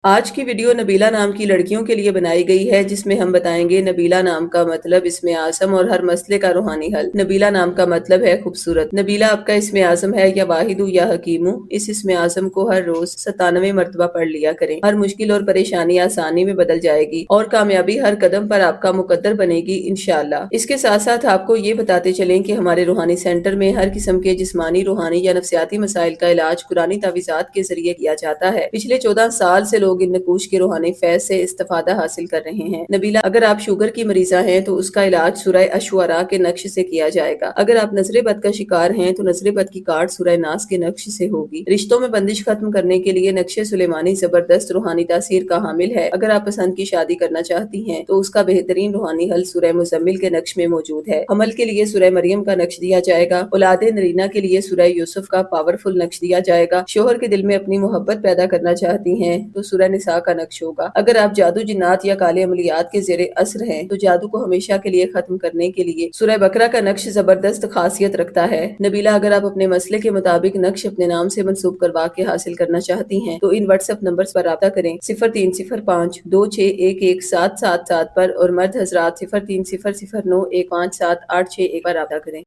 آج کی ویڈیو نبیلہ نام کی لڑکیوں کے لیے بنائی گئی ہے، جس میں ہم بتائیں گے نبیلہ نام کا مطلب، اسم اعظم اور ہر مسئلے کا روحانی حل۔ نبیلہ نام کا مطلب ہے خوبصورت۔ نبیلہ آپ کا اسم اعظم ہے، یا واحد یا حکیم۔ اس اسم اعظم کو ہر روز 97 مرتبہ پڑھ لیا کریں۔ ہر مشکل اور پریشانی آسانی میں بدل جائے گی اور کامیابی ہر قدم پر آپ کا مقدر بنے گی انشاءاللہ۔ اس کے ساتھ ساتھ آپ کو یہ بتاتے چلیں کہ ہمارے روحانی سینٹر میں ہر قسم کے جسمانی، روحانی یا نفسیاتی مسائل کا علاج قرآنی تعویذات کے ذریعے کیا جاتا ہے۔ پچھلے 14 سال سے لوگ ان نقوش کے روحانی فیض سے استفادہ حاصل کر رہے ہیں۔ نبیلہ، اگر آپ شوگر کی مریضہ ہیں تو اس کا علاج سورہ الشعراء کے نقش سے کیا جائے گا۔ اگر آپ نظر بد کا شکار ہیں تو نظر بد کی کاٹ سورہ ناس کے نقش سے ہوگی۔ رشتوں میں بندش ختم کرنے کے لیے نقش سلیمانی زبردست روحانی تاثیر کا حامل ہے۔ اگر آپ پسند کی شادی کرنا چاہتی ہیں تو اس کا بہترین روحانی حل سورہ مزمل کے نقش میں موجود ہے۔ حمل کے لیے سورہ مریم کا نقش دیا جائے گا۔ اولاد نرینہ کے لیے سورہ یوسف کا پاورفل نقش دیا جائے گا۔ شوہر کے دل میں اپنی محبت پیدا کرنا چاہتی ہیں تو سورہ نساء کا نقش ہوگا۔ اگر آپ جادو، جنات یا کالے عملیات کے زیر اثر ہیں تو جادو کو ہمیشہ کے لیے ختم کرنے کے لیے سورہ بقرہ کا نقش زبردست خاصیت رکھتا ہے۔ نبیلہ، اگر آپ اپنے مسئلے کے مطابق نقش اپنے نام سے منسوب کروا کے حاصل کرنا چاہتی ہیں تو ان واٹس ایپ نمبرز پر رابطہ کریں: 0305 2611 777 پر، اور مرد حضرات 0300 915 7681 پر رابطہ کریں۔